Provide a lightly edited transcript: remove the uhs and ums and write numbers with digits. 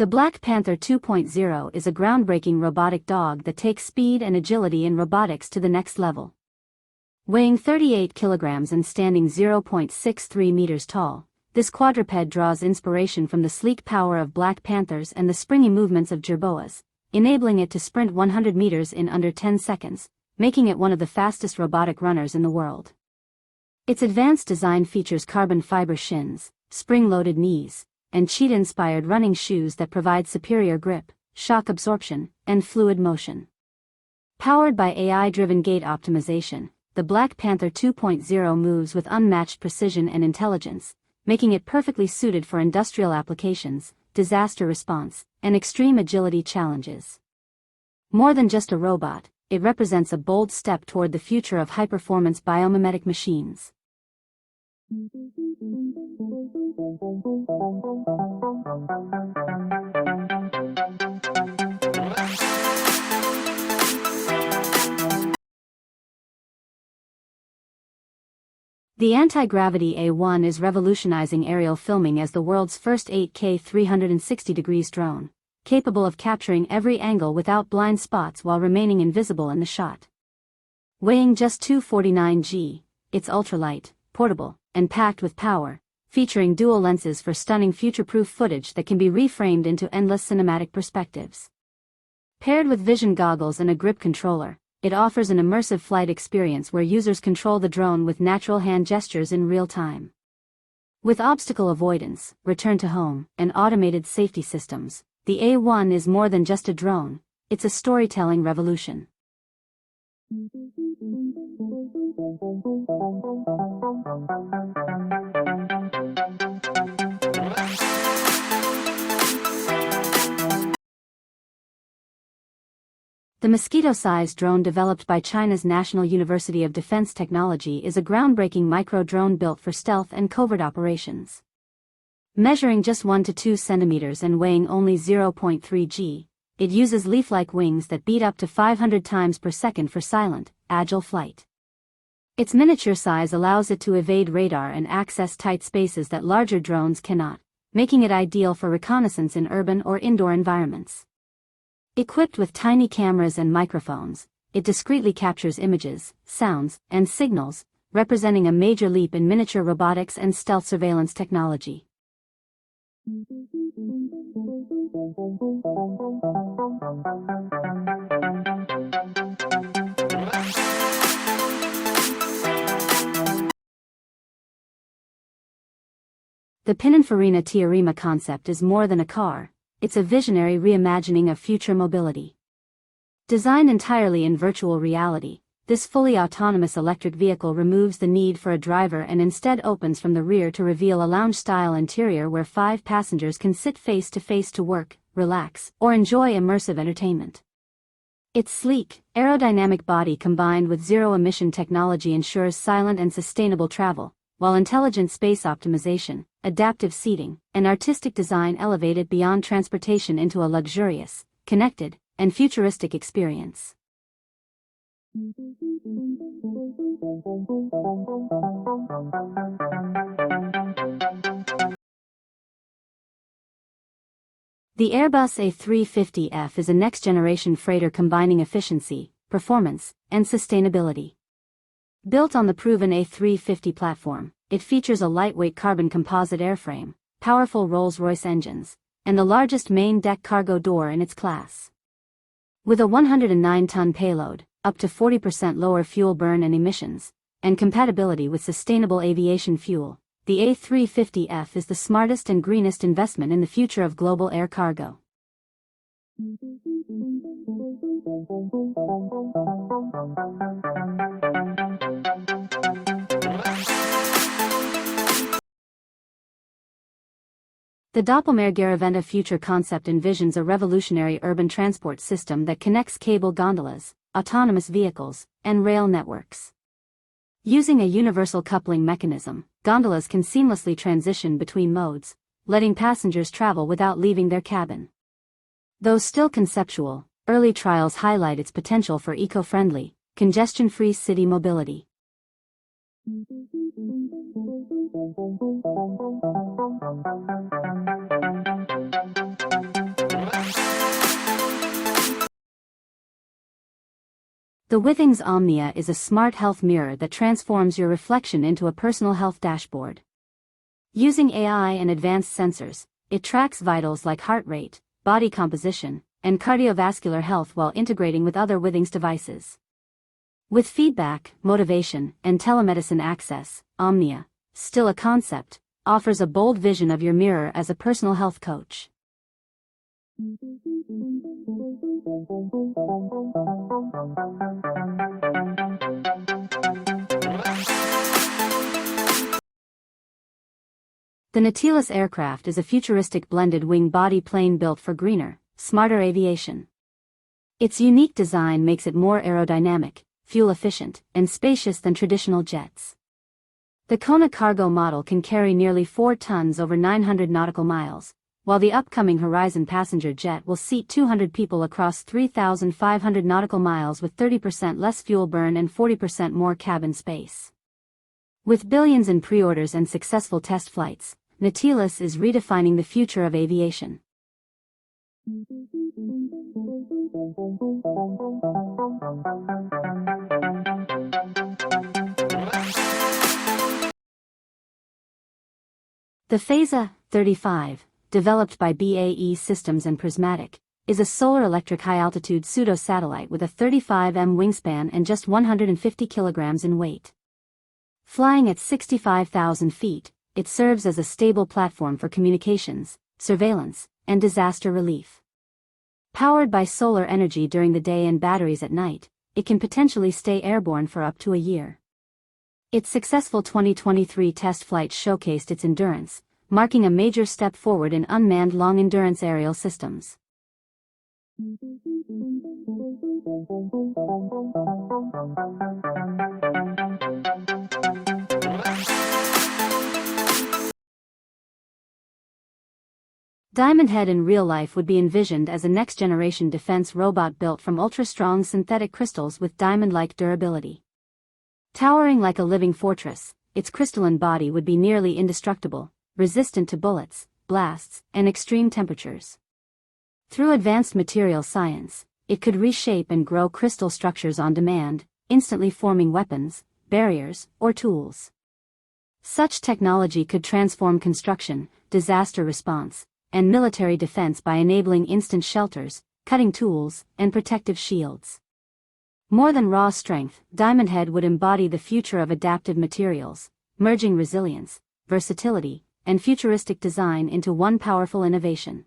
The Black Panther 2.0 is a groundbreaking robotic dog that takes speed and agility in robotics to the next level. Weighing 38 kilograms and standing 0.63 meters tall, this quadruped draws inspiration from the sleek power of black panthers and the springy movements of jerboas, enabling it to sprint 100 meters in under 10 seconds, making it one of the fastest robotic runners in the world. Its advanced design features carbon fiber shins, spring-loaded knees, and cheetah-inspired running shoes that provide superior grip, shock absorption, and fluid motion. Powered by AI-driven gait optimization, the Black Panther 2.0 moves with unmatched precision and intelligence, making it perfectly suited for industrial applications, disaster response, and extreme agility challenges. More than just a robot, it represents a bold step toward the future of high-performance biomimetic machines. The anti-gravity A1 is revolutionizing aerial filming as the world's first 8K 360° drone, capable of capturing every angle without blind spots while remaining invisible in the shot. Weighing just 249 g, it's ultralight, portable, and packed with power, featuring dual lenses for stunning future-proof footage that can be reframed into endless cinematic perspectives. Paired with vision goggles and a grip controller, it offers an immersive flight experience where users control the drone with natural hand gestures in real time. With obstacle avoidance, return to home, and automated safety systems, the A1 is more than just a drone, it's a storytelling revolution. The mosquito-sized drone developed by China's National University of Defense Technology is a groundbreaking micro-drone built for stealth and covert operations. Measuring just 1 to 2 centimeters and weighing only 0.3 g, it uses leaf-like wings that beat up to 500 times per second for silent, agile flight. Its miniature size allows it to evade radar and access tight spaces that larger drones cannot, making it ideal for reconnaissance in urban or indoor environments. Equipped with tiny cameras and microphones, it discreetly captures images, sounds, and signals, representing a major leap in miniature robotics and stealth surveillance technology. The Pininfarina Teorema concept is more than a car. It's a visionary reimagining of future mobility. Designed entirely in virtual reality, this fully autonomous electric vehicle removes the need for a driver and instead opens from the rear to reveal a lounge-style interior where 5 passengers can sit face-to-face to work, relax, or enjoy immersive entertainment. Its sleek, aerodynamic body combined with zero-emission technology ensures silent and sustainable travel, while intelligent space optimization, adaptive seating, and artistic design elevate it beyond transportation into a luxurious, connected, and futuristic experience. The Airbus A350F is a next-generation freighter combining efficiency, performance, and sustainability. Built on the proven A350 platform, it features a lightweight carbon composite airframe, powerful Rolls-Royce engines, and the largest main deck cargo door in its class. With a 109-ton payload, up to 40% lower fuel burn and emissions, and compatibility with sustainable aviation fuel, the A350F is the smartest and greenest investment in the future of global air cargo. The Doppelmayr-Garaventa future concept envisions a revolutionary urban transport system that connects cable gondolas, autonomous vehicles, and rail networks. Using a universal coupling mechanism, gondolas can seamlessly transition between modes, letting passengers travel without leaving their cabin. Though still conceptual, early trials highlight its potential for eco-friendly, congestion-free city mobility. The Withings Omnia is a smart health mirror that transforms your reflection into a personal health dashboard. Using AI and advanced sensors, it tracks vitals like heart rate, body composition, and cardiovascular health while integrating with other Withings devices. With feedback, motivation, and telemedicine access, Omnia, still a concept, offers a bold vision of your mirror as a personal health coach. The Nautilus aircraft is a futuristic blended-wing body plane built for greener, smarter aviation. Its unique design makes it more aerodynamic, fuel-efficient, and spacious than traditional jets. The Kona cargo model can carry nearly 4 tons over 900 nautical miles, while the upcoming Horizon passenger jet will seat 200 people across 3,500 nautical miles with 30% less fuel burn and 40% more cabin space. With billions in pre-orders and successful test flights, Nautilus is redefining the future of aviation. The Phasa 35, developed by BAE Systems and Prismatic, is a solar-electric high-altitude pseudo-satellite with a 35 m wingspan and just 150 kilograms in weight. Flying at 65,000 feet, it serves as a stable platform for communications, surveillance, and disaster relief. Powered by solar energy during the day and batteries at night, it can potentially stay airborne for up to a year. Its successful 2023 test flight showcased its endurance, marking a major step forward in unmanned long-endurance aerial systems. Diamond Head in real life would be envisioned as a next-generation defense robot built from ultra-strong synthetic crystals with diamond-like durability. Towering like a living fortress, its crystalline body would be nearly indestructible, resistant to bullets, blasts, and extreme temperatures. Through advanced material science, it could reshape and grow crystal structures on demand, instantly forming weapons, barriers, or tools. Such technology could transform construction, disaster response, and military defense by enabling instant shelters, cutting tools, and protective shields. More than raw strength, Diamond Head would embody the future of adaptive materials, merging resilience, versatility, and futuristic design into one powerful innovation.